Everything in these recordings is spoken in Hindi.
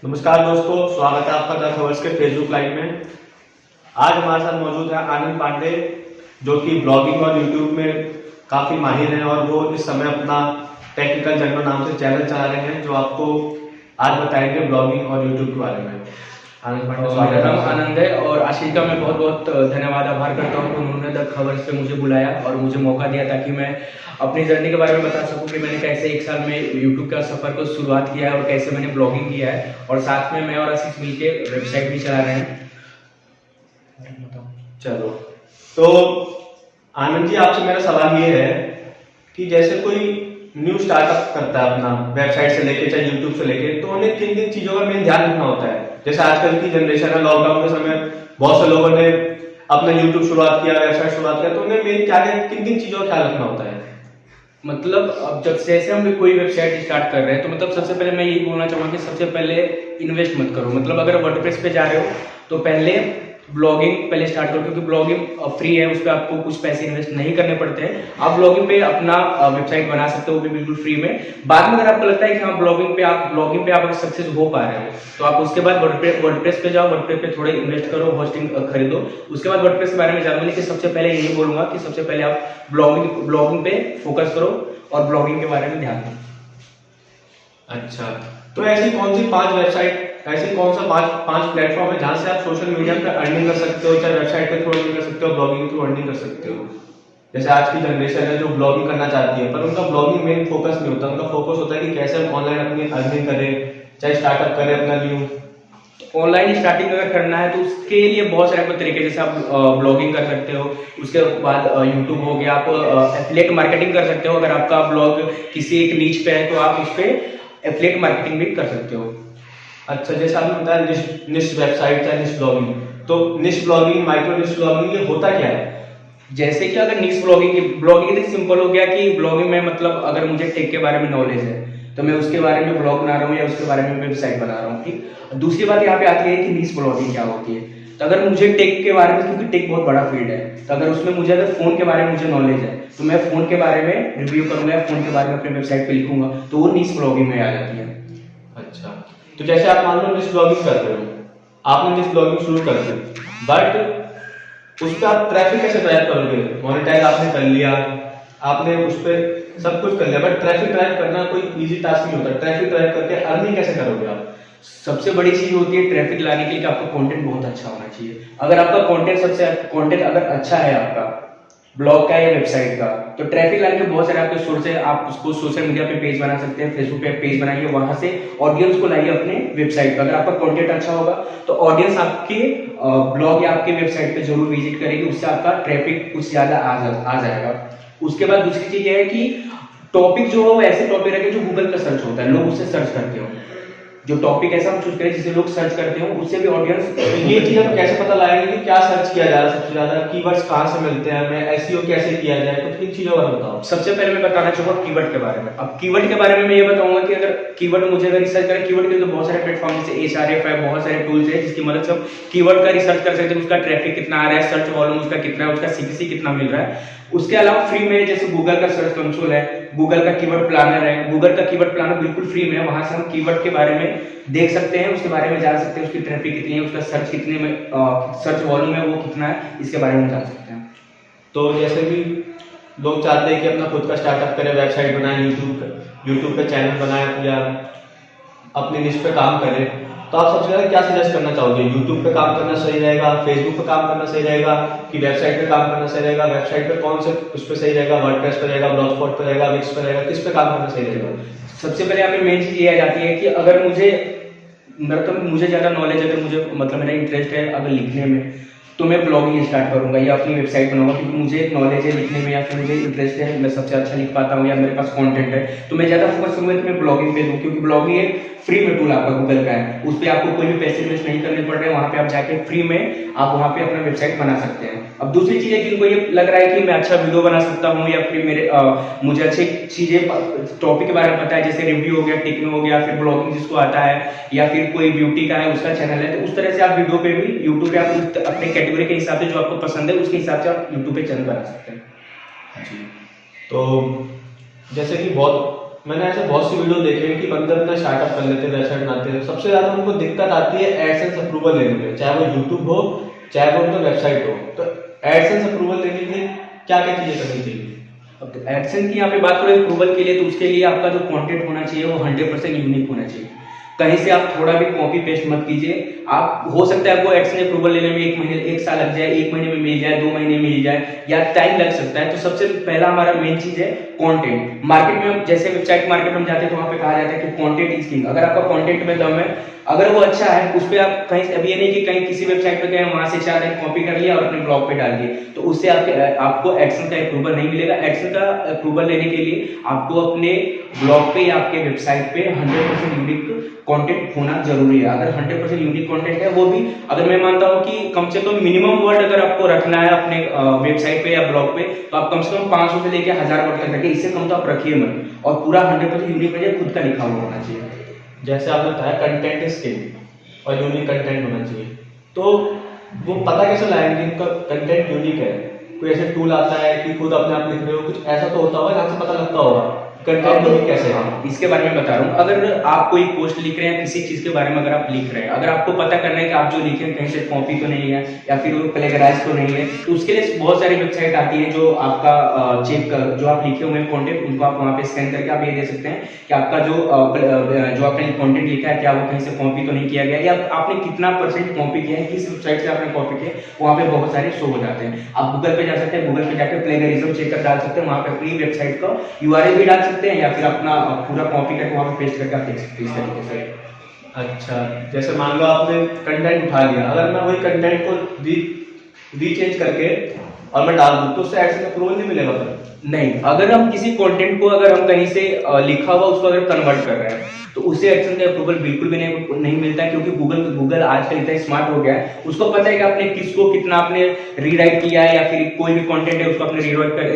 नमस्कार दोस्तों, स्वागत है आपका द खबर्स के फेसबुक लाइव में। आज हमारे साथ मौजूद है आनंद पांडे, जो कि ब्लॉगिंग और यूट्यूब में काफी माहिर हैं और वो इस समय अपना टेक्निकल जर्नल नाम से चैनल चला रहे हैं, जो आपको आज बताएंगे ब्लॉगिंग और यूट्यूब के बारे में। आनंद पांडे, मेरा नाम आनंद है और आशीष का मैं बहुत बहुत धन्यवाद आभार करता हूँ कि उन्होंने द खबर्स पे मुझे बुलाया और मुझे मौका दिया ताकि मैं अपनी जर्नी के बारे में बता सकूं कि मैंने कैसे एक साल में यूट्यूब का सफर को शुरुआत किया है और कैसे मैंने ब्लॉगिंग किया है, और साथ में मैं और आशीष मिलके वेबसाइट भी चला रहे हैं। चलो, तो आनंद जी, आपसे मेरा सवाल ये है कि जैसे कोई न्यू स्टार्टअप करता है अपना, वेबसाइट से लेके चाहे यूट्यूब से लेके, तो उन्हें किन किन चीजों का मेन ध्यान रखना होता है? जैसे आजकल की जनरेशन है, लॉकडाउन के समय बहुत से लोगों ने अपना यूट्यूब शुरुआत किया, वेबसाइट शुरुआत किया, तो उन्हें मेन क्या किन किन चीजों का ख्याल रखना होता है? मतलब अब जब जैसे हम कोई वेबसाइट स्टार्ट कर रहे हैं तो मतलब सबसे पहले मैं यही बोलना चाहूँगा कि सबसे पहले इन्वेस्ट मत करो। मतलब अगर वर्डप्रेस पे जा रहे हो तो पहले ब्लॉगिंग पहले स्टार्ट करो, क्योंकि ब्लॉगिंग फ्री है, उस पर आपको कुछ पैसे इन्वेस्ट नहीं करने पड़ते हैं। आप ब्लॉगिंग पे अपना वेबसाइट बना सकते हो, वो भी बिल्कुल फ्री में। बाद में अगर आपको लगता है कि हाँ ब्लॉगिंग पे आप अगर सक्सेस हो पा रहे हो तो आप उसके बाद वर्डप्रेस पे जाओ, वर्डप्रेस पे थोड़े इन्वेस्ट करो, होस्टिंग खरीदो, उसके बाद वर्डप्रेस के बारे में जानूंगा। लेकिन सबसे पहले यही बोलूंगा कि सबसे पहले आप ब्लॉगिंग पे फोकस करो और ब्लॉगिंग के बारे में ध्यान दो। अच्छा, तो ऐसी कौन सी पांच वेबसाइट, ऐसे कौन सा पांच प्लेटफॉर्म है जहां से आप सोशल मीडिया पे अर्निंग कर सकते हो, चाहे वेबसाइट पे थ्रू अर्निंग कर सकते हो, ब्लॉगिंग के थ्रू अर्निंग कर सकते हो? जैसे आज की जनरेशन है जो ब्लॉगिंग करना चाहती है, पर उनका ब्लॉगिंग मेन फोकस नहीं होता। उनका फोकस होता है कि कैसे हम ऑनलाइन अपनी अर्निंग करें, चाहे स्टार्टअप करें अपना न्यू। ऑनलाइन स्टार्टिंग अगर करना है तो उसके लिए बहुत सारे तरीके, जैसे आप ब्लॉगिंग कर सकते हो, उसके बाद यूट्यूब हो गया, आप एफिलिएट मार्केटिंग कर सकते हो। अगर आपका ब्लॉग किसी एक नीच पे है तो आप उस पर एफिलिएट मार्केटिंग भी कर सकते हो। अच्छा, जैसे आपने बताया निश वेबसाइट या निश ब्लॉगिंग, तो निश ब्लॉगिंग, माइक्रो निश ब्लॉगिंग, ये होता क्या है? जैसे कि अगर निश ब्लॉगिंग सिंपल हो गया कि ब्लॉगिंग में मतलब अगर मुझे टेक के बारे में नॉलेज है तो मैं उसके बारे में ब्लॉग बना रहा हूँ या उसके बारे में वेबसाइट बना रहा हूँ। ठीक, दूसरी बात यहाँ पे आती है कि निश ब्लॉगिंग क्या होती है। तो अगर मुझे टेक के बारे में, क्योंकि टेक बहुत बड़ा फील्ड है, तो अगर उसमें मुझे अगर फोन के बारे में मुझे नॉलेज है तो मैं फोन के बारे में रिव्यू करूंगा या फोन के बारे में अपने वेबसाइट पे लिखूंगा, तो वो निश ब्लॉगिंग में आ जाती है। अच्छा, तो जैसे आप मान लो निश ब्लॉगिंग कर रहे हो, आपने निश ब्लॉगिंग शुरू कर दी, बट उस पर आप ट्रैफिक कैसे ड्राइव करोगे? मोनेटाइज आपने कर लिया, आपने उस पर सब कुछ कर लिया, बट ट्रैफिक ड्राइव करना कोई इजी टास्क नहीं होता। ट्रैफिक ड्राइव करके अर्निंग कैसे करोगे आप? सबसे बड़ी चीज होती है ट्रैफिक लाने के लिए आपका कंटेंट बहुत अच्छा होना चाहिए। अगर आपका कंटेंट अगर अच्छा है आपका ब्लॉग का या वेबसाइट का, तो ट्रैफिक लाने के बहुत सारे आपके सोर्स है। आप उसको सोशल मीडिया पे पेज बना सकते हैं, फेसबुक पे पेज बनाइए, वहां से ऑडियंस को लाइए अपने वेबसाइट पे। अगर आपका कंटेंट अच्छा होगा तो ऑडियंस आपके ब्लॉग या आपके वेबसाइट पे जरूर विजिट करेगी, उससे आपका ट्रैफिक कुछ ज्यादा आ जाएगा। उसके बाद दूसरी चीज यह है कि टॉपिक जो हो ऐसे टॉपिक रखे जो गूगल पे सर्च होता है, लोग उससे सर्च करते हो। जो टॉपिक ऐसा हम चूज करें जिसे लोग सर्च करते हो, उससे भी ऑडियंस। ये चीज हम कैसे पता लगाएंगे कि क्या सर्च किया जा रहा है सबसे ज्यादा, कीवर्ड्स कहाँ से मिलते हैं हमें, एसईओ कैसे किया जाए, कुछ इन चीजों का बताओ। सबसे पहले मैं बताना चाहूंगा कीवर्ड के बारे में। अब कीवर्ड के बारे में मैं ये बताऊंगा कि अगर कीवर्ड मुझे अगर रिसर्च करें, कीवर्ड के तो बहुत सारे प्लेटफॉर्म जैसे एचआरएफ है, बहुत सारे टूल्स है जिसकी मदद से हम कीवर्ड का रिसर्च कर सकते हैं, उसका ट्रैफिक कितना आ रहा है, सर्च वॉल्यूम उसका कितना है, उसका सीपीसी कितना मिल रहा है। उसके अलावा फ्री में जैसे गूगल का सर्च कंसोल है, गूगल का कीवर्ड प्लानर है। गूगल का कीवर्ड प्लानर बिल्कुल फ्री में है, वहां से हम कीवर्ड के बारे में देख सकते हैं, उसके बारे में जान सकते हैं, उसकी ट्रैफिक कितनी है, उसका सर्च कितने में सर्च वॉल्यूम है वो कितना है, इसके बारे में जान सकते हैं। तो जैसे भी लोग चाहते हैं कि अपना खुद का स्टार्टअप करें, वेबसाइट बनाए, यूट्यूब पे चैनल बनाए या अपने निश पे काम करें, तो आप सबसे ज्यादा क्या सजेस्ट करना चाहोगे? यूट्यूब पे काम करना सही रहेगा, फेसबुक पे काम करना सही रहेगा, कि वेबसाइट पे काम करना सही रहेगा? वेबसाइट पे कौन से उस पे सही रहेगा? वर्डप्रेस पे रहेगा, ब्लॉगस्पॉट पे रहेगा, विक्स पे रहेगा, किस पे काम करना सही रहेगा? सबसे पहले यहाँ पे मेन चीज ये आ जाती है कि अगर मुझे ज्यादा नॉलेज, अगर मुझे मतलब मेरा इंटरेस्ट है अगर लिखने में, तो मैं ब्लॉगिंग स्टार्ट करूंगा या अपनी वेबसाइट बनाऊंगा, क्योंकि मुझे नॉलेज है लिखने में या फिर मुझे इंटरेस्ट है, मैं सबसे अच्छा लिख पाता हूँ या मेरे पास कंटेंट है, तो मैं ज्यादा फोकस करूंगा कि मैं ब्लॉगिंग पे दूं। क्योंकि ब्लॉगिंग एक फ्री में टूल आपका गूगल का है, उस पर आपको कोई भी पैसे इन्वेस्ट नहीं करने पड़ रहे हैं, वहां पे आप जाके फ्री में आप वहां पे अपना वेबसाइट बना सकते हैं। अब दूसरी चीज है कि इनको ये लग रहा है कि मैं अच्छा वीडियो बना सकता हूँ या फिर मुझे अच्छी चीजें टॉपिक के बारे में पता है, जैसे रिव्यू हो गया, टेक्नो हो गया, फिर ब्लॉगिंग जिसको आता है, या फिर कोई ब्यूटी का है उसका चैनल है, तो उस तरह से आप वीडियो पे भी यूट्यूब पे आप अपने कैटेगरी के हिसाब से जो आपको पसंद है उसके हिसाब से आप यूट्यूब पे चैनल बना सकते हैं। जी, तो जैसे कि बहुत मैंने ऐसे बहुत सी वीडियो देखे हैं कि बंदे अपना स्टार्टअप कर लेते हैं, वेबसाइट बनाते हैं, सबसे ज्यादा उनको दिक्कत आती है एडसेंस अप्रूवल लेने में, चाहे वो यूट्यूब हो चाहे वो उनका वेबसाइट हो। तो एडसेंस अप्रूवल लेने के लिए क्या क्या चीजें करनी चाहिए? अब एडसेंस की यहाँ पे बात करें अप्रूवल के लिए, तो उसके लिए आपका जो कंटेंट होना चाहिए वो 100% यूनिक होना चाहिए। कहीं से आप थोड़ा भी कॉपी पेस्ट मत कीजिए। आप हो सकता है आपको एडसेंस अप्रूवल लेने में 1 महीने 1 साल लग जाए, 1 महीने में मिल जाए, 2 महीने में मिल जाए, या टाइम लग सकता है। तो सबसे पहला हमारा मेन चीज है कंटेंट। मार्केट में हम जैसे वेबसाइट मार्केट में हम जाते हैं तो वहां पे कहा जाता है कि कंटेंट इज किंग। अगर आपका कंटेंट में दम है, अगर वो अच्छा है, उस पे आप कहीं अभी ये नहीं कि कहीं किसी वेबसाइट पे गए वहां से 4 लाइन कॉपी कर लिया और अपने ब्लॉग पे डाल दिए, तो उससे आपको एडसेंस का अप्रूवल नहीं मिलेगा। एडसेंस का अप्रूवल लेने के लिए आपको अपने ब्लॉग पे या आपके वेबसाइट पे 100% यूनिक कंटेंट होना जरूरी है। अगर 100% यूनिक कंटेंट है, वो भी अगर मैं मानता हूँ कि कम से कम मिनिमम वर्ड अगर आपको रखना है अपने वेबसाइट पे या ब्लॉग पे, तो आप कम से कम 500 से लेकर 1000 वर्ड तक रखिए। इससे कम तो आप रखिए मत, और पूरा 100% यूनिक रखिए, खुद का लिखा हुआ होना चाहिए। जैसे आपने बताया कंटेंट इज किंग और यूनिक कंटेंट होना चाहिए, तो वो पता कैसे लाएंगे कि इनका कंटेंट यूनिक है? कोई ऐसे टूल आता है कि खुद अपने आप लिख रहे हो, कुछ ऐसा तो होता होगा जहाँ से पता लगता होगा कंटेंट यूनिक कैसे है? इसके बारे में बता रहा हूँ। अगर आप कोई पोस्ट लिख रहे हैं किसी चीज के बारे में, अगर आप लिख रहे हैं, अगर आपको पता करना है कि आप जो लिखे हैं कहीं से कॉपी तो नहीं है या फिर वो प्लेगराइज तो नहीं है, तो उसके लिए बहुत सारी वेबसाइट आती है जो आपका चेक कर, जो आप लिखे हुए कंटेंट उनको आप वहाँ पे स्कैन करके आप ये दे सकते हैं कि आपका जो आपने कंटेंट लिखा है क्या वो कहीं से कॉपी तो नहीं किया गया, या आपने कितना % कॉपी किया है, किस वेबसाइट से आपने कॉपी किया। वहाँ पे बहुत सारे शो हो जाते हैं। आप गूगल पे जा सकते हैं, गूगल पे जाकर प्लेगरिज्म चेक कर डाल सकते हैं, वहाँ पे अपनी वेबसाइट का URL भी डाल सकते हैं, या फिर अपना पूरा कॉपी करके वहाँ पे पेस्ट करके आप देख सकते हैं इस तरीके से। अच्छा, जैसे मान लो आपने कंटेंट उठा लिया, अगर मैं वही कंटेंट को रीचेंज करके और मैं डाल दूं तो उससे एडसेंस अप्रूवल नहीं मिलेगा फिर? नहीं, अगर हम किसी कंटेंट को अगर हम कहीं से लिखा हुआ उसको अगर कन्वर्ट कर रहे हैं तो उससे एडसेंस का अप्रूवल बिल्कुल भी नहीं मिलता है, क्योंकि गूगल आजकल इतना स्मार्ट हो गया है, उसको पता है कि आपने किसको कितना आपने रीराइट किया है, या फिर कोई भी कंटेंट है उसको आपने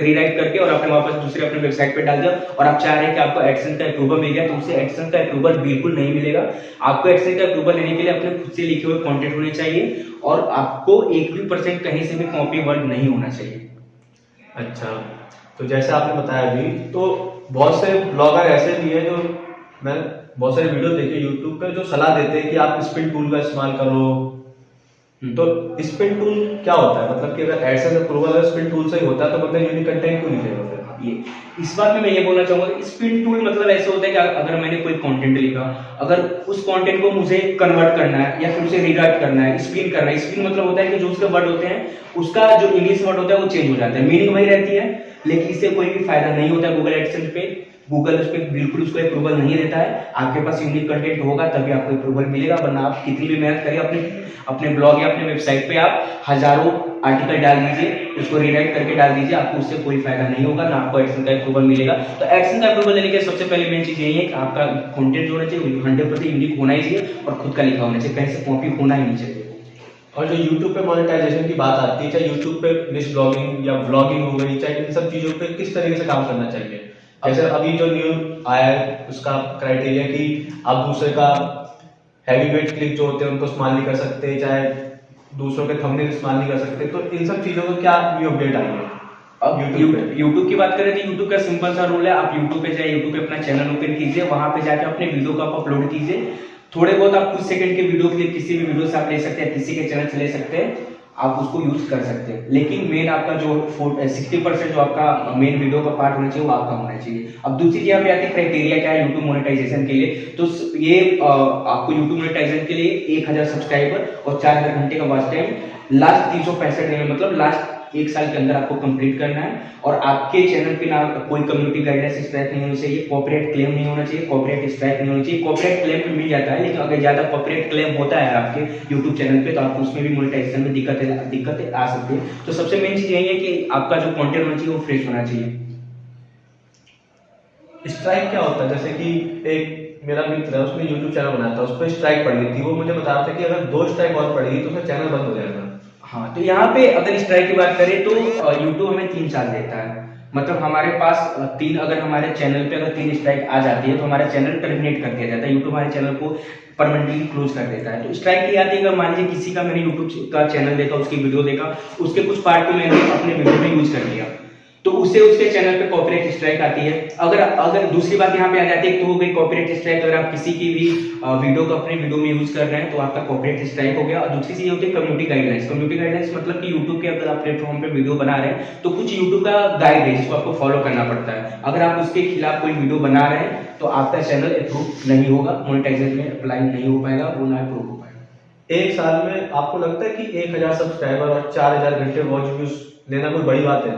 रीराइट करके और आपने वापस दूसरे अपने वेबसाइट पे डाल दिया और आप चाह रहे हैं कि आपको एडसेंस का अप्रूवल मिल गया, तो उससे एडसेंस का अप्रूवल बिल्कुल नहीं मिलेगा। आपको एडसेंस का अप्रूवल लेने के लिए अपने खुद से लिखे हुए कंटेंट होने चाहिए और आपको 1 भी % कहीं से भी कॉपी वर्ड नहीं होना चाहिए। अच्छा, तो जैसे आपने बताया अभी, तो बहुत से ब्लॉगर ऐसे भी है जो मैं बहुत सारे वीडियो देखे यूट्यूब पे जो सलाह देते हैं कि आप स्पिन टूल का इस्तेमाल करो। तो स्पिन टूल क्या होता है? मतलब कि अगर एडसेंस अप्रूवल स्पिन टूल से ही होता है तो मतलब यूनिक कंटेंट क्यों लिखेगा फिर? ये इस बात में मैं ये बोलना चाहूंगा कि स्पिन टूल मतलब ऐसे होता है कि अगर मैंने कोई कंटेंट लिखा, अगर उस कंटेंट को मुझे कन्वर्ट करना है या फिर उसे रीराइट करना है, स्पिन करना है। स्पिन मतलब होता है कि जो उसके वर्ड होते हैं उसका जो इंग्लिश वर्ड होता है वो चेंज हो जाता है, मीनिंग वही रहती है, लेकिन इससे कोई भी फायदा नहीं होता है गूगल एडसेंस पे। गूगल उस पर बिल्कुल उसको अप्रूवल नहीं देता है। आपके पास यूनिक कंटेंट होगा तभी आपको अप्रूवल मिलेगा, वरना आप कितनी भी मेहनत करिए अपने ब्लॉग या अपने वेबसाइट पे आप हजारों आर्टिकल डाल दीजिए, उसको रीराइट करके डाल दीजिए, आपको उससे कोई फायदा नहीं होगा, ना आपको एडसेंस का अप्रूवल मिलेगा। तो एडसेंस का अप्रूवल लेने के सबसे पहले मेन चीज यही है कि आपका कंटेंट जो होना चाहिए 100% यूनिक होना ही चाहिए और खुद का लिखा होना चाहिए, कहीं से कॉपी होना ही नहीं चाहिए। और जो YouTube पे मोनेटाइजेशन की बात आती है, चाहे YouTube पे निश ब्लॉगिंग या व्लॉगिंग हो गई, चाहे इन सब चीजों पे किस तरीके से काम करना चाहिए? जैसे अभी जो न्यू आया है उसका क्राइटेरिया कि आप दूसरे का हैवी वेट क्लिक जो होते हैं उनको इस्तेमाल नहीं कर सकते, चाहे दूसरों के थंबनेल इस्तेमाल नहीं कर सकते, तो इन सब चीजों को क्या न्यू अपडेट आई है? अब यूट्यूब की बात करें तो यूट्यूब का सिंपल सा रूल है, आप यूट्यूब पे जाए, यूट्यूब पे अपना चैनल ओपन कीजिए, वहां पे जाके अपने वीडियो को आप अपलोड कीजिए। थोड़े बहुत आप कुछ सेकंड के वीडियो क्लिप किसी भी वीडियो से आप ले सकते हैं, किसी के चैनल से ले सकते हैं, आप उसको यूज कर सकते हैं। लेकिन मेन आपका जो 60% जो आपका मेन वीडियो का पार्ट होना चाहिए वो आपका होना चाहिए। अब दूसरी चीज यहाँ पे आती है क्राइटेरिया क्या है यूट्यूब मोनेटाइजेशन के लिए। तो ये आपको यूट्यूब मोनेटाइजेशन के लिए 1000 सब्सक्राइबर और 4000 घंटे का वॉच टाइम लास्ट 365 दिन में, मतलब लास्ट 1 साल के अंदर आपको कंप्लीट करना है। और आपके चैनल पे ना कोई कम्युनिटी गाइडलाइंस स्ट्राइक नहीं होनी चाहिए, कॉपीराइट क्लेम नहीं होना चाहिए, कॉपीराइट स्ट्राइक नहीं होनी चाहिए। कॉपीराइट क्लेम पे मिल जाता है, लेकिन अगर ज्यादा कॉपीराइट क्लेम होता है आपके यूट्यूब चैनल पे तो आपको उसमें भी मोनेटाइजेशन में दिक्कतें आ सकती है। तो सबसे मेन चीज यही है कि आपका जो कंटेंट होना चाहिए वो फ्रेश होना चाहिए। स्ट्राइक क्या होता है? जैसे कि एक मेरा मित्र है, उसने यूट्यूब चैनल बनाया था, उस पर स्ट्राइक पड़ गई थी, वो मुझे बता रहा था कि अगर 2 स्ट्राइक और पड़ेगी तो उसका चैनल बंद हो जाएगा। हाँ, तो यहाँ पे अगर स्ट्राइक की बात करें तो यूट्यूब हमें 3 साल देता है, मतलब हमारे पास 3, अगर हमारे चैनल पे अगर 3 स्ट्राइक आ जाती है तो हमारा चैनल टर्मिनेट कर दिया जाता है, यूट्यूब हमारे चैनल को परमानेंटली क्लोज कर देता है। तो स्ट्राइक की आती है अगर मान लीजिए किसी का मैंने यूट्यूब का चैनल देखा, उसकी वीडियो देखा, उसके कुछ पार्ट को मैंने अपने वीडियो में यूज कर लिया, तो उससे उसके चैनल पे कॉपीराइट स्ट्राइक आती है। अगर दूसरी बात यहाँ पे आ जाती है, तो हो गई कॉपीराइट स्ट्राइक। अगर आप किसी की भी वीडियो को अपने वीडियो में यूज कर रहे हैं तो आपका कॉपीराइट स्ट्राइक हो गया। और दूसरी चीज होती है कम्युनिटी गाइडलाइंस। कम्युनिटी गाइडलाइंस मतलब कि यूट्यूब के अगर आप प्लेटफॉर्म पे वीडियो बना रहे हैं तो कुछ यूट्यूब का गाइड है जिसको आपको फॉलो करना पड़ता है। अगर आप उसके खिलाफ कोई वीडियो बना रहे हैं तो आपका चैनल अप्रूव नहीं होगा, मोनेटाइजेशन में अप्लाई नहीं हो पाएगा, वो ना अप्रूव हो पाएगा। एक साल में आपको लगता है कि 1000 सब्सक्राइबर और 4000 घंटे वॉच व्यूज लेना कोई बड़ी बात है?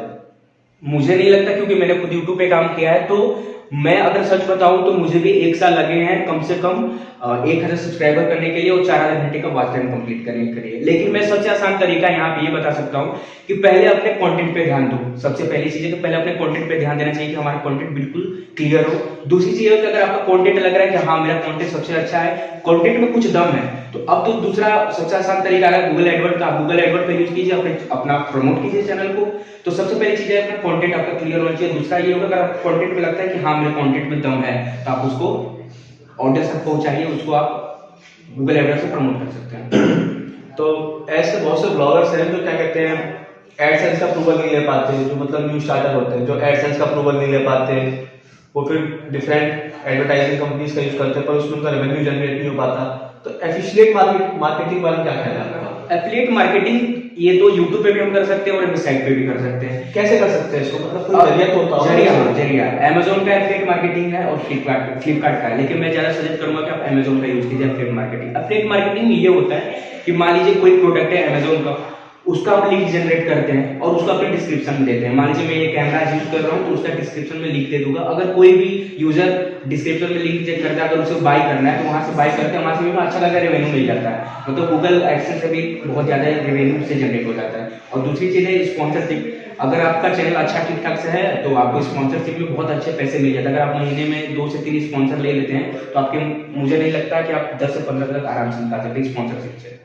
मुझे नहीं लगता, क्योंकि मैंने खुद यूट्यूब पे काम किया है। तो मैं अगर सच बताऊं तो मुझे भी 1 साल लगे हैं कम से कम 1000 सब्सक्राइबर करने के लिए और 4000 घंटे का वॉच टाइम कंप्लीट करने के लिए। लेकिन मैं सबसे आसान तरीका यहाँ पे ये बता सकता हूँ कि पहले अपने कंटेंट पे ध्यान दो। सबसे पहली चीज है कि पहले अपने कंटेंट पे ध्यान देना चाहिए कि हमारा कंटेंट बिल्कुल क्लियर हो। दूसरी चीज है कि अगर आपका कंटेंट लग रहा है कि हाँ मेरा कंटेंट सबसे अच्छा है, कंटेंट में कुछ दम है, तो अब तो दूसरा सबसे आसान तरीका है गूगल एडवर्ड का। गूगल एडवर्ड का यूज कीजिए, अपना प्रमोट कीजिए चैनल को। तो सबसे पहली चीज है अपना कंटेंट आपका क्लियर होना चाहिए। दूसरा ये होगा अगर आपको कंटेंट में लगता है कि हाँ मेरे कंटेंट में दम है, तो आप उसको ऑडियंस तक पहुंचाइए, उसको आप गूगल एडवर्ड से प्रमोट कर सकते हैं। तो ऐसे बहुत से ब्लॉगर्स हैं जो क्या कहते हैं एडसेंस का अप्रूवल नहीं ले पाते, जो मतलब न्यू स्टार्टर होते हैं जो एडसेंस का अप्रूवल नहीं ले पाते, वो फिर डिफरेंट एडवर्टाइजिंग कंपनीज का यूज करते हैं पर उसमें उनका रेवेन्यू जनरेट नहीं हो पाता। तो एफिशिएंट मार्केटिंग बारे में क्या ख्याल है आपका? एफिलिएट मार्केटिंग ये तो YouTube पे भी हम कर सकते हैं और वेबसाइट पे भी कर सकते हैं। कैसे कर सकते हैं इसको? मतलब कोई जरिया तो होता है? जरिया Amazon का एफिलिएट मार्केटिंग है और फ्लिपकार्ट का है, लेकिन मैं ज्यादा सजेस्ट करूंगा कि आप Amazon का यूज कीजिए एफिलिएट मार्केटिंग। एफिलिएट मार्केटिंग ये होता है कि मान लीजिए कोई प्रोडक्ट है Amazon का, उसका आप लिंक जनरेट करते हैं और उसको अपने डिस्क्रिप्शन में देते हैं। मान लीजिए मैं ये कैमरा यूज कर रहा हूँ तो उसका डिस्क्रिप्शन में लिंक दे दूंगा। अगर कोई भी यूजर डिस्क्रिप्शन में लिंक चेक करता है, अगर उसे बाय करना है तो वहां से बाय करते हैं, वहां से भी अच्छा खासा रेवेन्यू मिल जाता है। मतलब गूगल एडसेंस से भी बहुत ज्यादा रेवेन्यू से जनरेट हो जाता है। और दूसरी चीज है स्पॉन्सरशिप। अगर आपका चैनल अच्छा ठीक ठाक से है तो आपको स्पॉन्सरशिप में बहुत अच्छे पैसे मिल जाते हैं। अगर आप महीने में 2 से 3 स्पॉन्सर ले लेते हैं तो आपके, मुझे नहीं लगता कि आप 10 से 15 तक आराम से निकाल सकते हैं स्पॉन्सरशिप से।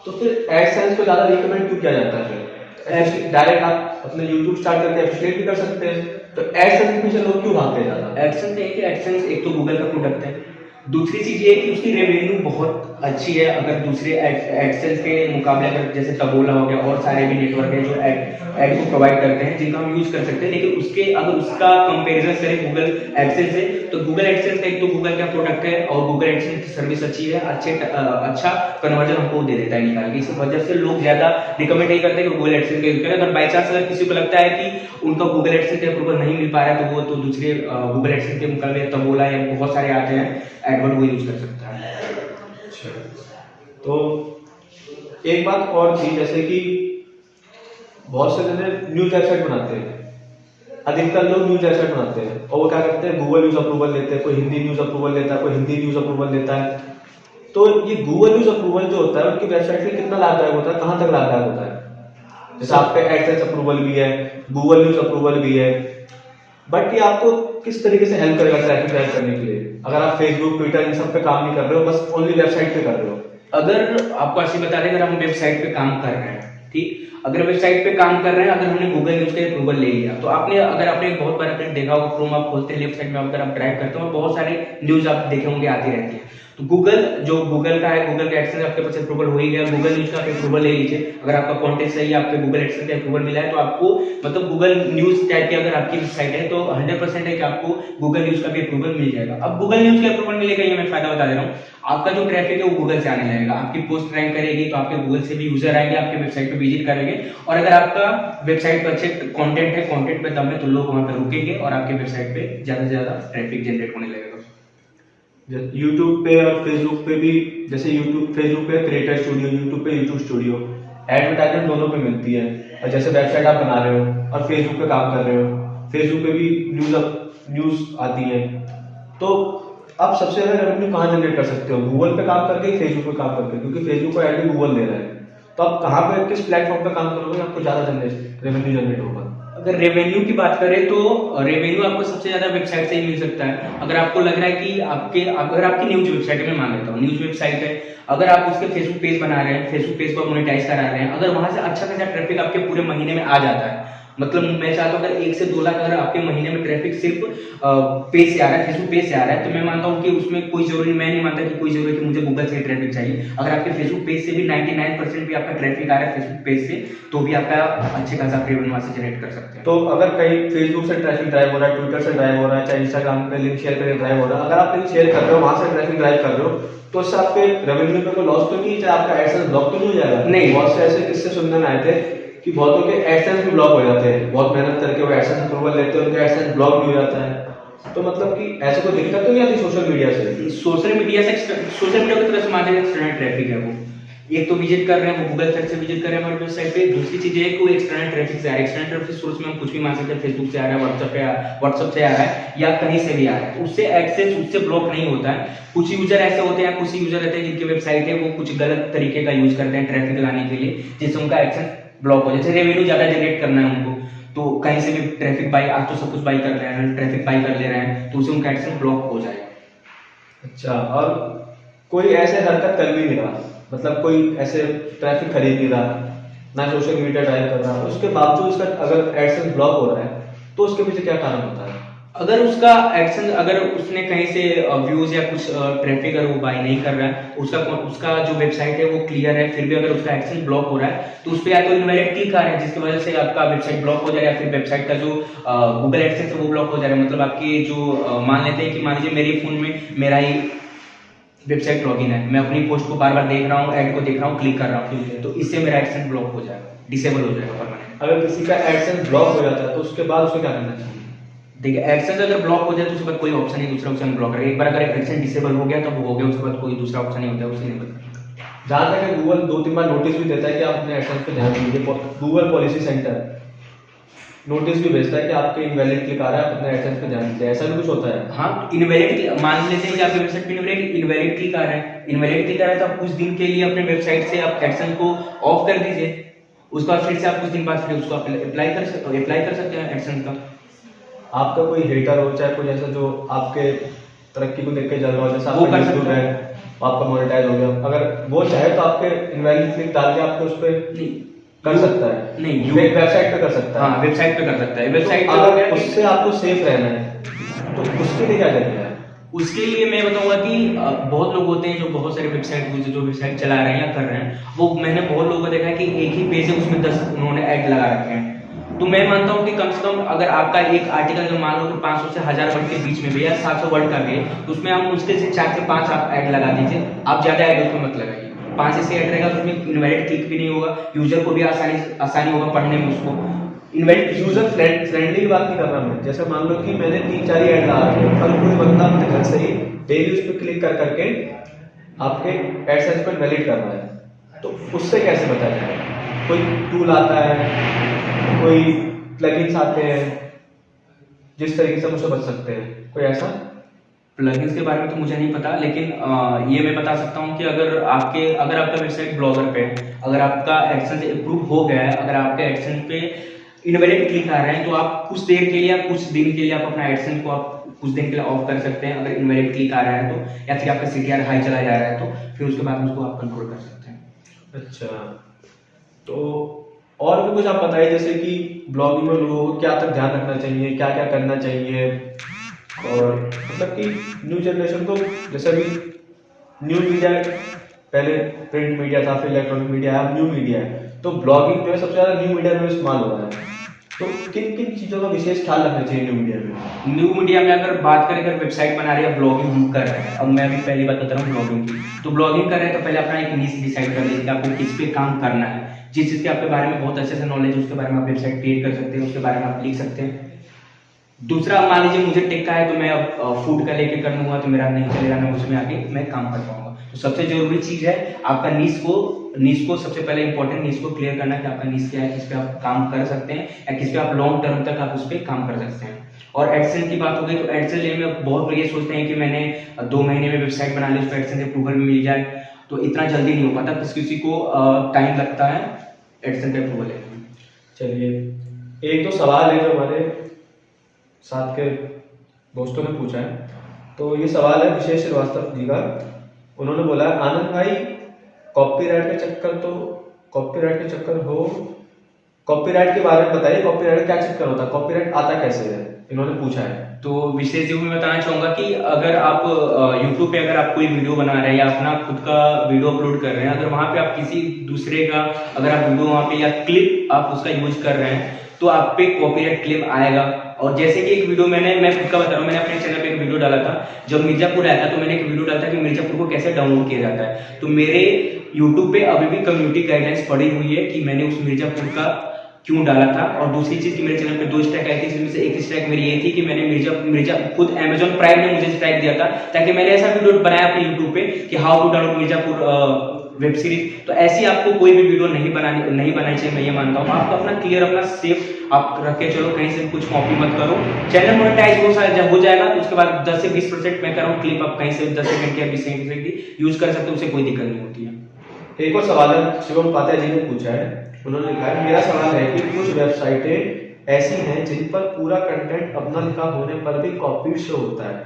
तो फिर एडसेंस को ज्यादा रिकमेंड क्यों किया जाता है? फिर डायरेक्ट आप अपने YouTube स्टार्ट करके एफिलिएट भी कर सकते हैं, तो एडसेंस के पीछे लोग क्यों भागते हैं ज्यादा? एडसेंस है कि एडसेंस एक तो गूगल का प्रोडक्ट है, दूसरी चीज ये है कि उसकी रेवेन्यू बहुत अच्छी है। अगर दूसरे एडसेंस के मुकाबले अगर जैसे टबोला हो गया और सारे भी नेटवर्क है जो एड को प्रोवाइड करते हैं जिनका हम यूज कर सकते हैं, लेकिन उसके अगर उसका कंपैरिजन करें गूगल एडसेंस से तो गूगल एडसेंस एक तो गूगल का प्रोडक्ट है और गूगल एडसेंस की सर्विस अच्छी है, अच्छा कन्वर्जन हमको दे देता है निकाल के। इस वजह से लोग ज्यादा रिकमेंड नहीं करते कि गूगल एडसेंस का यूज करें। अगर बाई चांस अगर किसी को लगता है कि उनका गूगल एडसेंस का अप्रूवल नहीं मिल पा रहा है तो वो तो दूसरे गूगल एडसेंस के मुकाबले टबोला या बहुत सारे आते हैं एडवर्ड, वो यूज कर सकता है। तो एक बात और थी, जैसे कि बहुत से जने न्यूज वेबसाइट बनाते हैं, अधिकतर लोग न्यूज वेबसाइट बनाते हैं और वो क्या करते हैं गूगल न्यूज अप्रूवल लेते हैं, कोई हिंदी न्यूज अप्रूवल लेता है, कोई हिंदी न्यूज अप्रूवल लेता है। तो ये गूगल न्यूज अप्रूवल जो होता है उनकी वेबसाइट के लिए कितना लाभदायक होता है, कहाँ तक लाभदायक होता है? जैसे आपका एडसेंस अप्रूवल भी है, गूगल न्यूज अप्रूवल भी है, बट ये आपको किस तरीके से हेल्प करेगा ट्रैफिक ड्राइव करने के लिए अगर आप फेसबुक ट्विटर इन सब पे काम नहीं कर रहे हो, बस ओनली वेबसाइट पे कर रहे हो? अगर आपको ऐसे बता दें, अगर हम वेबसाइट पे काम कर रहे हैं, ठीक, अगर वेबसाइट पे काम कर रहे हैं, अगर हमने गूगल न्यूज का अप्रूवल ले लिया तो अगर आपने बहुत बार आपने देखा होगा क्रोम आप खोलते हैं लेफ्ट साइड में अगर आप ड्राइव करते हो बहुत सारे न्यूज आप देखे होंगे आती रहती है। तो गूगल का है, गूगल का एडसेंस आपके पास अप्रूवल हो ही गया, गूगल न्यूज का अप्रूवल ले लीजिए। अगर आपका कंटेंट सही है, आपके गूगल एडसेंस का अप्रूवल मिला है तो आपको मतलब गूगल न्यूज टाइप की अगर आपकी वेबसाइट है तो 100% है कि आपको गूगल न्यूज का भी अप्रूवल मिल जाएगा। अब गूगल न्यूज का अप्रूवल मिलेगा, ये मैं फायदा बता दे रहा हूँ, आपका जो ट्रैफिक है वो गूगल से आने लगेगा, आपकी पोस्ट रैंक करेगी तो आपके गूगल से भी यूजर आएंगे, आपके वेबसाइट पे विजिट करेंगे। और अगर आपका वेबसाइट पर अच्छे कंटेंट है, कंटेंट पे दम है, तो लोग वहां पे रुकेंगे और आपके वेबसाइट पे ज्यादा से ज्यादा ट्रैफिक जनरेट होने लगेगा। यूट्यूब पे और फेसबुक पे भी, जैसे फेसबुक पे क्रिएटर स्टूडियो, यूट्यूब पे यूट्यूब स्टूडियो, एडवर्टाइजमेंट दोनों पे मिलती है। और जैसे वेबसाइट आप बना रहे हो और फेसबुक पे काम कर रहे हो, फेसबुक पे भी न्यूज आती है, तो आप सबसे ज्यादा रेवेन्यू कहाँ जनरेट कर सकते हो? गूगल पे काम करके, फेसबुक पे काम करके, क्योंकि फेसबुक को एड भी गूगल दे रहा है। तो आप कहाँ पे, किस प्लेटफॉर्म पे काम करोगे आपको ज्यादा रेवेन्यू जनरेट होगा? अगर रेवेन्यू की बात करें तो रेवेन्यू आपको सबसे ज्यादा वेबसाइट से ही मिल सकता है। अगर आपको लग रहा है कि अगर आपकी न्यूज वेबसाइट में, मान लेता हूँ न्यूज वेबसाइट है, अगर आप उसके फेसबुक पेज बना रहे हैं, फेसबुक पेज को मोनेटाइज करा रहे हैं, अगर वहां से अच्छा खासा ट्रैफिक आपके पूरे महीने में आ जाता है मतलब मैं चाहता हूँ अगर 1 से 2 लाख अगर आपके महीने में ट्रैफिक सिर्फ पेज से आ रहा है, फेसबुक पेज से आ रहा है, तो मैं मानता हूँ कि उसमें कोई जरूरी, मैं नहीं मानता कि कोई जरूरी कि मुझे गूगल से ट्रैफिक चाहिए। अगर आपके फेसबुक पेज से भी 99% भी आपका ट्रैफिक आ रहा है फेसबुक पेज से, तो भी आपका अच्छे खासा रेवेन्यू वहां से जनरेट कर सकते हैं। तो अगर कहीं फेसबुक से ट्रैफिक ड्राइव हो रहा है, ट्विटर से ड्राइव हो रहा है, चाहे इंस्टाग्राम पे लिंक शेयर करके ड्राइव हो रहा है, अगर आप लिंक शेयर कर रहे हो, वहां से ट्रैफिक ड्राइव कर रहे हो, तो उससे आपके रेवेन्यू पे कोई लॉस तो नहीं है, चाहे आपका एडसेंस ब्लॉक तो नहीं हो जाएगा? नहीं। बहुत से ऐसे किस्से सुनने में आए थे कि बहुतों के एडसेंस भी ब्लॉक हो जाते हैं, बहुत मेहनत करके वो एडसेंस अप्रूवल लेते हैं, उनका एडसेंस ब्लॉक भी हो जाता है। तो मतलब कि ऐसे कोई दिक्कत तो नहीं आती सोशल मीडिया से? सोशल मीडिया की तरफ से मान लीजिए एक्सटर्नल ट्रैफिक है, वो एक तो विजिट कर रहे हैं, वो गूगल सर्च से विजिट कर रहे हैं हमारे वेबसाइट पे। दूसरी चीज है कि वो एक्सटर्नल ट्रैफिक से आ रहा है। एक्सटर्नल ट्रैफिक सोर्स में हम कुछ भी मान सकते हैं, फेसबुक से आ रहा है, व्हाट्सएप से आ रहा है, या कहीं से भी आ रहा है, तो उससे एडसेंस उससे ब्लॉक नहीं होता है। कुछ यूजर ऐसे होते हैं, कुछ यूजर रहते हैं जिनकी वेबसाइट है वो कुछ गलत तरीके का यूज करते हैं ट्रैफिक लाने के लिए, जिससे उनका एडसेंस ब्लॉक हो जाए। जैसे रेवेन्यू ज्यादा जनरेट करना है उनको, तो कहीं से भी ट्रैफिक बाई, आज तो सब कुछ बाई कर रहे हैं, ट्रैफिक बाई कर ले रहे हैं, तो उससे उनका एडसेंस ब्लॉक हो जाएगा। अच्छा, और कोई ऐसे हरकत कर भी नहीं रहा, मतलब कोई ऐसे ट्रैफिक खरीद नहीं रहा, ना सोशल मीडिया ड्राइव कर रहा, उसके बावजूद उसका अगर एडसेंस ब्लॉक हो रहा है, तो उसके पीछे क्या कारण होता है? अगर उसका एडसेंस, अगर उसने कहीं से व्यूज या कुछ ट्रैफिक अगर वो बाय नहीं कर रहा है, उसका जो वेबसाइट है वो क्लियर है, फिर भी अगर उसका एडसेंस ब्लॉक हो रहा है, तो उस पे या तो इनवैलिड क्लिक आ रहा है जिसकी वजह से आपका वेबसाइट ब्लॉक हो जाएगा, या फिर वेबसाइट का जो गूगल एडसेंस है वो ब्लॉक हो जाएगा। मतलब आपके जो मान लेते हैं कि मान लीजिए मेरे फोन में मेरा ही वेबसाइट लॉगिन है, मैं अपनी पोस्ट को बार बार देख रहा हूँ, ऐड को देख रहा हूँ, क्लिक कर रहा हूँ, तो इससे मेरा एडसेंस ब्लॉक हो जाएगा, डिसेबल हो जाएगा परमानेंट। अगर किसी का एडसेंस ब्लॉक हो जाता है तो उसके बाद उसे क्या करना चाहिए? देखिए, एडसेंस अगर ब्लॉक हो जाए तो उसके बाद कोई ऑप्शन नहीं, दूसरा ऑप्शन ब्लॉक करेगा। एक बार अगर एडसेंस डिसेबल हो गया तो वो हो गया, उसके बाद कोई दूसरा ऑप्शन नहीं होता है, उसे नहीं बदलना। जहाँ तक है गूगल 2-3 बार नोटिस भी देता है कि आप अपने एडसेंस पे ध्यान दीजिए। गूगल पॉलिसी सेंटर नोटिस भी भेजता है कि आपके इनवैलिड क्लिक आ रहा है, अपने एडसेंस पे ध्यान दीजिए, ऐसा भी कुछ होता है? हाँ, इनवैलिड मान लेते हैं कि आपके वेबसाइट पे इनवैलिड क्लिक आ रहा है, इनवैलिड क्लिक आ रहा है, तो आप कुछ दिन के लिए अपने वेबसाइट से आप एडसेंस को ऑफ कर दीजिए। उसके बाद फिर से आप कुछ दिन बाद फिर उसको अप्लाई कर सकते हैं एडसेंस का। आपका कोई हेटर हो, चाहे कोई ऐसा जो आपके तरक्की को देख के जल रहा हो, जैसे वो आपका कर यूट्यूब सकता है, आपका मोनेटाइज हो गया, अगर वो चाहे तो आपके इनवैलिड क्लिक डाल के आपको उस पर नहीं कर सकता है? नहीं, वेबसाइट पे कर सकता है? हाँ, वेबसाइट पे कर सकता है। वेबसाइट तो पे हो अगर गया कि उससे आपको सेफ रहना है तो उसके लिए क्या करना है? उसके लिए मैं बताऊंगा कि बहुत लोग होते हैं जो बहुत सारे वेबसाइट जो वेबसाइट चला रहे हैं या कर रहे हैं, वो मैंने बहुत लोगों को देखा है कि एक ही पेज है उसमें 10 उन्होंने ऐड लगा रखे हैं। तो मैं मानता हूँ कि कम से कम अगर आपका एक आर्टिकल अगर मान लो कि 500 से 1000 वर्ड के बीच में भी या 700 वर्ड का भी है, तो उसमें हम उसके से 4 से 5 आप ऐड लगा दीजिए। आप ज्यादा ऐड उसमें मत लगाइए, 5 से 6 ऐड रहेगा तो उसमें इनवैलिड क्लिक भी नहीं होगा, यूजर को भी आसानी होगा पढ़ने में उसको। इनवैलिड यूजर फ्रेंडली की बात नहीं कर रहा मैं, जैसे मान लो कि मैंने 3-4 ही ऐड लगा रखे, कल कोई बंदा अपने घर से ही डेली उस पर क्लिक कर करके आपके एडसेंस को इनवैलिड कर रहा है, तो उससे कैसे बचा जाए? कोई टूल आता है, कोई प्लगइन्स आते हैं जिस तरीके से हम उससे बच सकते हैं, कोई ऐसा? प्लगइन्स के बारे में तो मुझे नहीं पता, लेकिन ये मैं बता सकता हूँ कि अगर आपका वेबसाइट ब्लॉगर पे अगर आपका एडसेंस अप्रूव हो गया है, अगर आपके एडसेंस पे इनवैलिड क्लिक आ रहे हैं, तो आप कुछ देर के लिए, कुछ दिन के लिए आप अपना एडसेंस को आप कुछ दिन के लिए ऑफ कर सकते हैं अगर इनवैलिड क्लिक आ रहा है तो, या फिर आपका CTR हाई चला जा रहा है तो फिर उसके बाद उसको आप कंट्रोल कर सकते हैं। अच्छा, तो और भी कुछ आप बताइए, जैसे कि ब्लॉगिंग में लोगों को क्या तक ध्यान रखना चाहिए, क्या क्या करना चाहिए, और मतलब कि न्यू जनरेशन को, जैसे अभी न्यू मीडिया, पहले प्रिंट मीडिया था, फिर इलेक्ट्रॉनिक मीडिया, अब न्यू मीडिया है, तो ब्लॉगिंग जो है सबसे ज़्यादा न्यू मीडिया में इस्तेमाल हो रहा है, तो किन किन चीज़ों का विशेष ख्याल रखना चाहिए न्यू मीडिया में? न्यू मीडिया में अगर बात करें, अगर वेबसाइट बना रही है, ब्लॉगिंग हम कर रहे हैं, अब मैं अभी पहली बात बता रहा हूँ ब्लॉगिंग की, तो ब्लॉगिंग कर रहे हैं तो पहले अपना एक निश डिसाइड कर लीजिए कि आपको किस पे काम करना है। जिस चीज़ के आपके बारे में बहुत अच्छे से नॉलेज है उसके बारे में आप वेबसाइट क्रिएट कर सकते हैं, उसके बारे में आप लिख सकते हैं। दूसरा, मान लीजिए मुझे टेक का है तो मैं अब फूड का लेके कर लूंगा तो मेरा नहीं चलेगा, मैं उसमें आके मैं काम कर पाऊंगा। तो सबसे जरूरी चीज है आपका निश को सबसे पहले इंपॉर्टेंट निश को क्लियर करना कि आपका निश क्या है, किस पे आप काम कर सकते हैं या किस पे आप लॉन्ग टर्म तक आप उस पर काम कर सकते हैं। और एडसेंस की बात हो गई तो एडसेंस लेने में बहुत लोग ये सोचते हैं कि मैंने 2 महीने में वेबसाइट बना ली, उस पर एडसेंस अप्रूवल में मिल जाए, तो इतना जल्दी नहीं हो पाता, किसी को टाइम लगता है एडसेंस अप्रूवल लेने में। चलिए, एक तो सवाल है जो हमारे साथ के दोस्तों ने पूछा है, तो ये सवाल है विशेष श्रीवास्तव जी का। उन्होंने बोला, आनंद भाई, कॉपीराइट के चक्कर कॉपीराइट के बारे में बताइए, कॉपीराइट क्या चक्कर होता है, कॉपीराइट आता कैसे है, इन्होंने पूछा है। तो विशेष जी को मैं बताना चाहूंगा कि अगर आप YouTube पे अगर आप कोई वीडियो बना रहे हैं या अपना खुद का वीडियो अपलोड कर रहे हैं, अगर वहां पे आप किसी दूसरे का अगर आप वीडियो वहां पे या क्लिप आप उसका यूज कर रहे हैं तो आप पे कॉपीराइट क्लेम आएगा। और जैसे कि एक वीडियो मैं खुद का बता रहा हूँ, मैंने अपने चैनल पे एक वीडियो डाला था जब मिर्जापुर आया था, तो मैंने एक वीडियो डाला था कि मिर्जापुर को कैसे डाउनलोड किया जाता है। तो मेरे यूट्यूब पे अभी भी कम्युनिटी गाइडलाइंस पड़ी हुई है कि मैंने उस मिर्जापुर का क्यों डाला था। और दूसरी चीज कि मेरे चैनल पे 2 स्ट्राइक आई थी, जिसमें से एक स्ट्राइक मेरी ये थी कि मैंने मिर्जा खुद Amazon प्राइम ने मुझे स्ट्राइक दिया था ताकि मैंने ऐसा वीडियो बनाया अपने यूट्यूब पे कि how to download Mirzapur web series. तो ऐसी आपको कोई भी वीडियो नहीं बनानी चाहिए, मैं ये मानता हूँ। आपको अपना क्लियर अपना सेफ आप रख के चलो, कहीं से कुछ कॉपी मत करो। चैनल मोनेटाइज हो जाएगा तो उसके बाद 10 से 20% मैं कर रहा हूँ क्लिप आप कहीं से 10 सेकंड की या 20 सेकंड की यूज कर सकते हो, उससे कोई दिक्कत नहीं होती है। एक और सवाल है, शिवम पात्या जी ने पूछा है, उन्होंने लिखा है मेरा सवाल है कि कुछ वेबसाइटें ऐसी हैं जिन पर पूरा कंटेंट अपना लिखा होने पर भी कॉपी शो होता है,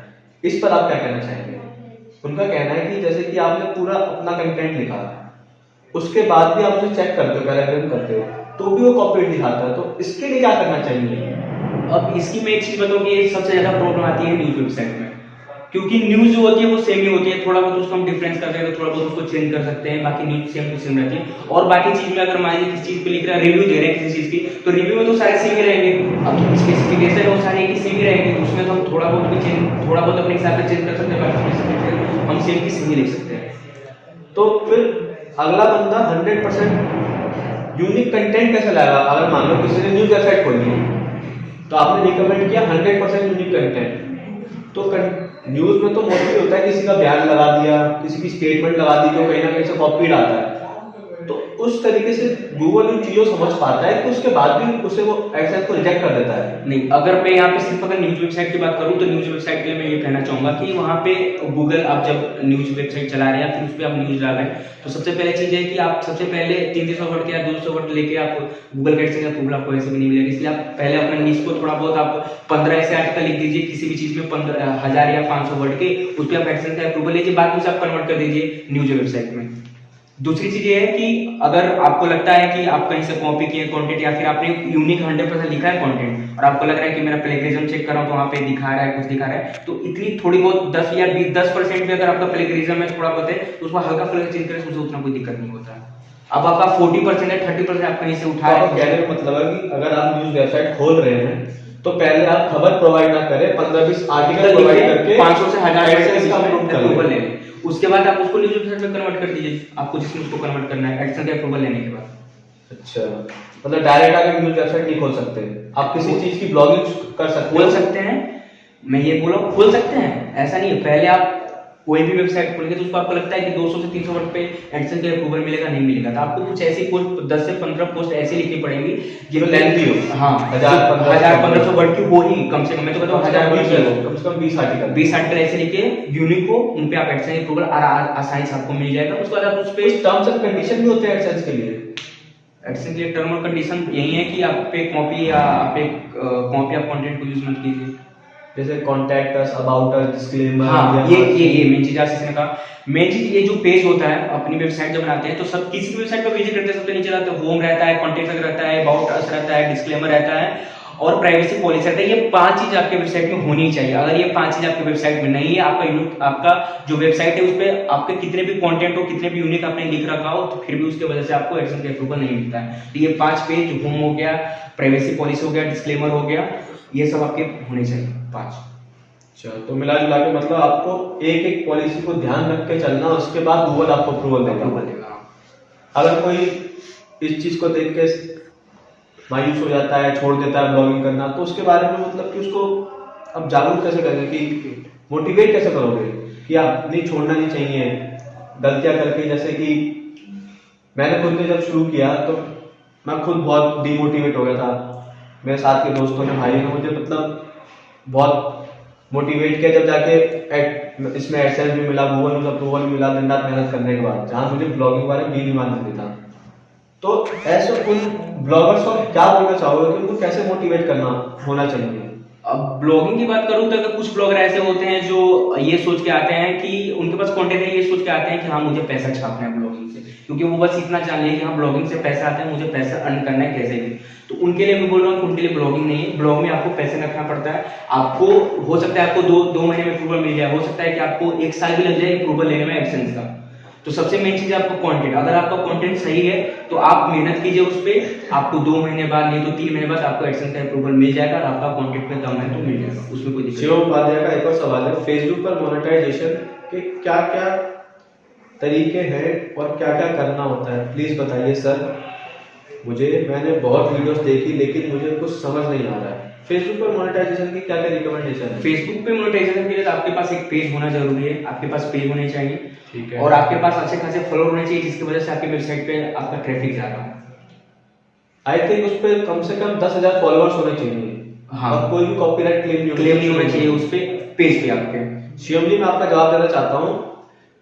इस पर आप क्या कहना चाहेंगे। उनका कहना है कि जैसे कि आपने पूरा अपना कंटेंट लिखा, उसके बाद भी आप उसे चेक करते हो, पैराग्राफ करते हो, तो भी वो कॉपी दिखाता है, तो इसके लिए क्या करना चाहिए। अब इसकी मैं एक चीज बताऊँ कि सबसे ज्यादा प्रॉब्लम आती है न्यूज वेबसाइट में, क्योंकि न्यूज जो होती है वो सेम ही होती है, थोड़ा बहुत उसको हम डिफरेंस कर सकते हैं, थोड़ा बहुत उसको चेंज कर सकते हैं, बाकी न्यूज सेम टू सेम रहती है। और बाकी चीज में अगर मान लीजिए किसी चीज पे लिख रहा है, रिव्यू दे रहे हैं किसी चीज की, तो रिव्यू में तो सारे सेम ही रहेंगे। अब स्पेसिफिकेशन है वो सारे एक ही सेम ही रहेंगे, तो उसमें तो हम थोड़ा बहुत अपने हिसाब से चेंज कर सकते हैं, बाकी हम सेम की सेम ही लिख सकते हैं। तो फिर अगला बंदा 100% यूनिक कंटेंट कैसे लाएगा। अगर मान लो किसी ने न्यूज वेबसाइट खोली तो आपने रिकमेंड किया 100% यूनिक कंटेंट, तो न्यूज में तो मोस्टली होता है किसी का बयान लगा दिया, किसी की स्टेटमेंट लगा दी जो कहीं ना कहीं से कॉपीड आता है, तो उस तरीके से गूगल उन चीजों समझ पाता है कि उसके बाद भी उसे वो एडसेंस को रिजेक्ट कर देता है। नहीं, अगर मैं यहाँ पे सिर्फ अगर न्यूज वेबसाइट की बात करूँ तो न्यूज वेबसाइट के लिए मैं ये कहना चाहूंगा कि वहाँ पे गूगल आप जब न्यूज वेबसाइट चला रहे हैं फिर उस पर आप न्यूज डाल रहे हैं, तो सबसे पहले चीज है कि आप सबसे पहले 300 वर्ड के या 200 वर्ड लेके आप गूगल गाइड से अप्रूवल आपको ऐसे भी नहीं मिलेगा, इसलिए आप पहले अपना न्यूज को थोड़ा बहुत आप 15 ऐसे आर्टिकल लिख दीजिए किसी भी चीज में 15,000 या 500 वर्ड के, उस पर आप एडसेंस का अप्रूवल लीजिए, बाद में आप कन्वर्ट कर दीजिए न्यूज वेबसाइट में। दूसरी चीज ये है कि अगर आपको लगता है कि आप कहीं से कॉपी किए कंटेंट या फिर आपने यूनिक 100% लिखा है कंटेंट और आपको लग रहा है कि मेरा प्लेगरिज्म चेक कर रहा हूं तो वहां पे दिखा रहा है कुछ दिखा रहा है, तो इतनी थोड़ी बहुत 10 या 10% भी अगर आपका प्लेगरिज्म है थोड़ा बहुत है तो उसको हल्का फुल्का चेंज करें, उससे उतना कोई दिक्कत नहीं होता है। अब आपका 40% है 30% आप कहीं से उठा रहे हैं, कहने का मतलब है कि अगर आप न्यूज वेबसाइट खोल रहे हैं तो पहले आप खबर प्रोवाइड ना करें, 15-20 आर्टिकल प्रोवाइड करके 500 से 1000 एडसेंस का अप्रूवल ले लें, उसके बाद आप उसको न्यूज वेबसाइट में कन्वर्ट कर दीजिए, आपको जिसमें उसको कन्वर्ट करना है एडसेंस का अप्रूवल लेने के बाद। अच्छा, मतलब डायरेक्ट आके न्यूज वेबसाइट नहीं खोल सकते, आप किसी चीज की ब्लॉगिंग कर सकते खोल सकते हैं, मैं ये बोला खोल सकते हैं, ऐसा नहीं है। पहले आप कोई भी वेबसाइट खोलेंगे तो उसको आपको लगता है कि 200 से 300 वर्ड पे एडसेंस का अप्रूवल मिलेगा, नहीं मिलेगा, तो आपको कुछ ऐसी पोस्ट 10 से 15 पोस्ट ऐसी लिखनी पड़ेंगी जो लेंथी हो, हाँ 1000-1500 वर्ड की हो ही कम से कम, मैं तो कहता हूँ 1000 वर्ड की हो, कम से कम 20 आर्टिकल ऐसे लिखे यूनिक हो, उन पे आप एडसेंस अप्रूवल आसानी से आपको मिल जाएगा। उसके बाद आप उस पे टर्म्स एंड कंडीशन भी होते हैं एडसेंस के लिए। एडसेंस के लिए टर्म और कंडीशन यही है कि आप पे कॉपी या आप एक कॉपी ऑफ कंटेंट को यूज मत कीजिए, जैसे contact us, about us, disclaimer. हाँ, ये मेन चीज जैसे ने कहा, मेन चीज ये जो पेज होता है अपनी वेबसाइट जब बनाते हैं तो सब किसी भी वेबसाइट पर विजिट करते हैं सबसे नीचे रहता है होम रहता है, कॉन्टैक्ट रहता है, अबाउट अस रहता है, डिस्क्लेमर रहता है और प्राइवेसी पॉलिसी रहता है। ये 5 चीज आपके वेबसाइट में होनी चाहिए। अगर ये 5 चीज आपके वेबसाइट में नहीं है, आपका जो वेबसाइट है उस पर आपके कितने भी कंटेंट हो, कितने भी यूनिक आपने लिख रखा हो, तो फिर भी उसके वजह से आपको एडसेंस का अप्रूवल नहीं मिलता है। तो ये 5 पेज, होम हो गया, प्राइवेसी पॉलिसी हो गया, डिस्क्लेमर हो गया, ये सब आपके होने चाहिए 5। अच्छा, तो मिला जुला के मतलब आपको एक एक पॉलिसी को ध्यान रख के चलना, उसके बाद गूगल आपको अप्रूवल देगा। अगर कोई इस चीज को देख के मायूस हो जाता है, छोड़ देता है ब्लॉगिंग करना, तो उसके बारे में मतलब कि उसको अब जागरूक कैसे करेंगे, कि मोटिवेट कैसे करोगे कि आप नहीं छोड़ना नहीं चाहिए गलतियां करके। जैसे कि मैंने खुद ने जब शुरू किया तो मैं खुद बहुत डिमोटिवेट हो गया था, मेरे साथ के दोस्तों ने, भाइयों ने मुझे मतलब बहुत मोटिवेट किया, जब जाके इसमें एडसेंस भी मिला, गूगल में अप्रूवल भी मिला, दिन रात मेहनत करने के बाद, जहाँ मुझे ब्लॉगिंग बारे में भी मालूम नहीं था। तो ऐसे उन ब्लॉगर्स को क्या बोलना चाहोगे कि उनको कैसे मोटिवेट करना होना चाहिए। अब ब्लॉगिंग की बात करूँ तो अगर कुछ ब्लॉगर ऐसे होते हैं जो ये सोच के आते हैं कि उनके पास कंटेंट है, ये सोच के आते हैं कि हाँ मुझे पैसा छापना है ब्लॉगिंग से, क्योंकि वो बस इतना जान लें कि हाँ ब्लॉगिंग से पैसा आता है, मुझे पैसा अर्न करना है कैसे भी। तो उनके लिए मैं बोल रहा हूँ कि उनके लिए ब्लॉगिंग नहीं है। ब्लॉग में आपको पैसे रखना पड़ता है। आपको हो सकता है आपको दो महीने में अप्रूवल मिल जाए, हो सकता है कि आपको 1 साल भी लग जाए अप्रूवल लेने में एडसेंस का। तो सबसे मेन चीज है आपका कंटेंट। अगर आपका कंटेंट सही है तो आप मेहनत कीजिए उस पर, आपको 2 महीने बाद नहीं तो 3 महीने बाद आपको एडसेंस का अप्रूवल मिल जाएगा और आपका कंटेंट पे दम है तो मिल जाएगा, उसमें कोई दिक्कत शिवम उपाध्याय का एक और सवाल है, फेसबुक पर मोनेटाइजेशन के क्या क्या तरीके हैं और क्या क्या करना होता है, प्लीज बताइए सर। मैंने बहुत वीडियोस देखी लेकिन मुझे कुछ समझ नहीं आ रहा है। फेसबुक पर मोनेटाइजेशन की क्या क्या रिकमेंडेशन है? फेसबुक पे मोनेटाइजेशन के लिए आपके पास एक पेज होना जरूरी है, आपके पास पेज होने चाहिए, ठीक है, और आपके पास अच्छे खासे फॉलोअर होने चाहिए जिसकी वजह से आपकी वेबसाइट पे आपका ट्रैफिक ज्यादा हो। आई थिंक उस पर कम से कम 10,000 फॉलोअर्स होने चाहिए। हाँ, और कोई भी कॉपीराइट क्लेम नहीं होना चाहिए उस पे पेज पे आपके। शिवम जी, मैं आपका जवाब देना चाहता हूँ।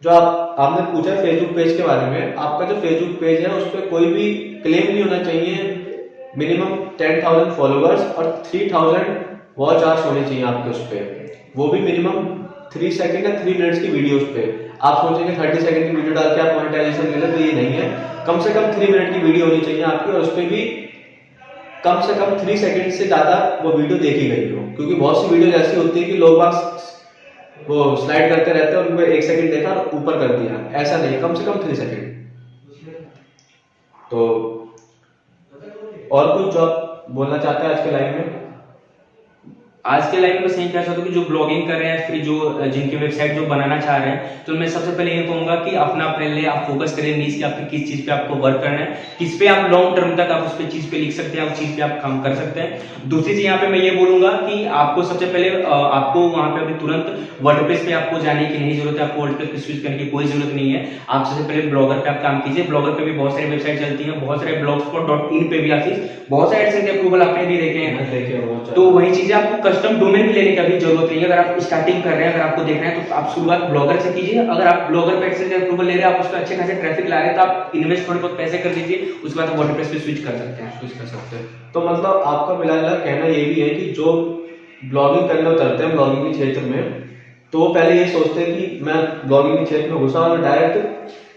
जो आपने पूछा फेसबुक पेज के बारे में, आपका जो फेसबुक पेज है उस पर कोई भी क्लेम नहीं होना चाहिए। मिनिमम 10,000 फॉलोअर्स और 3,000 वॉच आवर्स होने चाहिए आपके उस पे, वो भी मिनिमम 3 सेकंड या 3 मिनट्स की वीडियोस पे। आप सोचेंगे 30 सेकंड की वीडियो डाल के आप मोनेटाइजेशन मिले, तो ये नहीं है। कम से कम 3 मिनट की वीडियो होनी चाहिए आपकी, और उस पर भी कम से कम 3 सेकंड से ज्यादा वो वीडियो देखी गई हो, क्योंकि बहुत सी वीडियो ऐसी होती है कि लोग बाग वो स्लाइड करते रहते हैं, उनको 1 सेकंड देखा और ऊपर कर दिया। ऐसा नहीं, कम से कम 3 सेकंड। तो और कुछ जो आप बोलना चाहते हैं आज के लाइव में? आज के लाइव में सही कह सकते हो कि जो ब्लॉगिंग कर रहे हैं, फिर जो जिनकी वेबसाइट जो बनाना चाह रहे हैं, तो मैं सबसे पहले ये कहूंगा कि अपने लिए आप फोकस करें नीच कि आपकी किस चीज पे आपको वर्क करना है, किस पे आप लॉन्ग टर्म तक आप उस पे चीज पे लिख सकते हैं, उस चीज पे आप काम कर सकते हैं। दूसरी चीज यहाँ पे मैं ये बोलूंगा कि आपको सबसे पहले आपको वहां पे अभी तुरंत वर्डप्रेस पे आपको जाने की नहीं जरूरत है, आपको वर्डप्रेस पे स्विच करने की कोई जरूरत नहीं है। आप सबसे पहले ब्लॉगर पे आप काम कीजिए। ब्लॉगर पे भी बहुत सारी वेबसाइट चलती है, बहुत सारे blogspot.in पे भी आती है, बहुत सारे एडसेंस के अप्रूवल आपने भी देखे हैं। तो वही चीजें आपको कस्टम डोमेन भी लेने की अभी जरूरत नहीं है। अगर आप स्टार्टिंग कर रहे हैं, अगर आपको देखना है तो आप शुरुआत ब्लॉगर से कीजिए। अगर आप ब्लॉगर पे एडसेंस का अप्रूवल ले रहे हैं, आप उस पर अच्छे खासे ट्रैफिक ला रहे हैं, तो आप इन्वेस्ट थोड़े बहुत पैसे कर दीजिए, उसके बाद आप वर्डप्रेस पे स्विच कर सकते हैं। तो मतलब आपका मिला कहना ये भी है कि जो ब्लॉगिंग करने उतरते हैं ब्लॉगिंग के क्षेत्र में, तो वो पहले ये सोचते हैं कि मैं ब्लॉगिंग के क्षेत्र में घुसा और डायरेक्ट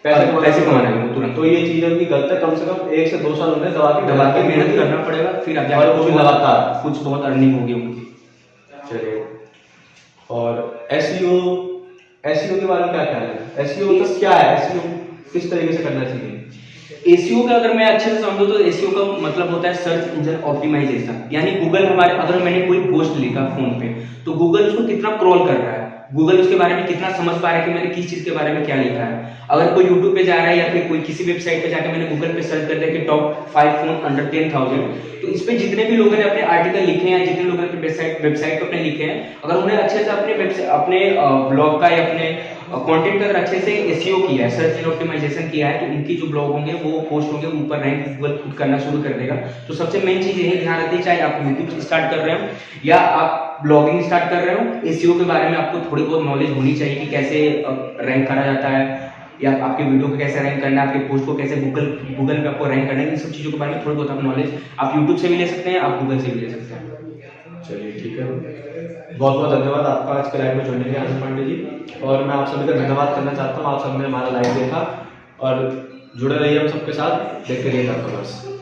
पैसे कमाना है तुरंत। तो ये चीज उनकी गलत है। कम से कम 1 से 2 साल उन्हें दबा के मेहनत करना पड़ेगा, फिर आप और वो भी लगातार कुछ बहुत अर्निंग होगी उनकी। चलिए, और एसईओ के बारे में क्या ख्याल है? एसईओ तो क्या है? एसईओ किस तरीके से करना चाहिए? एसईओ का अगर मैं अच्छे से समझूं तो एसईओ का मतलब होता है सर्च इंजन ऑप्टिमाइजेशन। यानी गूगल हमारे, अगर मैंने कोई पोस्ट लिखा फोन पे तो गूगल उसको कितना क्रॉल कर रहा है, गूगल उसके बारे में कितना समझ पा रहा है कि मैंने किस चीज के बारे में क्या लिखा है। अगर कोई यूट्यूब पे जा रहा है या फिर कोई किसी वेबसाइट पे जाकर मैंने गूगल पे सर्च कर दिया कि टॉप 5 फोन अंडर 10,000, तो इस पे जितने भी लोगों ने अपने आर्टिकल लिखे हैं, जितने लोगों ने अपने वेबसाइट पे अपने लिखे हैं, अगर उन्हें अच्छे से अपने ब्लॉग का या अपने कंटेंट का अगर अच्छे से एसईओ किया है, सर्च इंजन ऑप्टिमाइजेशन किया है, तो उनकी जो ब्लॉग होंगे वो पोस्ट होंगे ऊपर रैंक गूगल खुद करना शुरू कर देगा। तो सबसे मेन चीज यही ध्यान रखिए, चाहे आप यूट्यूब स्टार्ट कर रहे हो या आप ब्लॉगिंग स्टार्ट कर रहे हो, एसईओ के बारे में आपको थोड़ी बहुत नॉलेज होनी चाहिए कि कैसे रैंक करा जाता है, या आपके वीडियो को कैसे रैंक करना है, आपके पोस्ट को कैसे गूगल पे आपको रैंक करना है। इन सब चीजों के बारे में थोड़ी बहुत आप नॉलेज आप यूट्यूब से भी ले सकते हैं, आप गूगल से भी ले सकते हैं। चलिए ठीक है, बहुत बहुत धन्यवाद आपका आज के लाइव में जुड़ने के लिए आनंद पांडे जी। और मैं आप सभी का धन्यवाद करना चाहता हूँ, आप सबने हमारा लाइव देखा और जुड़े रहिए हम सबके साथ, देखते रहिए।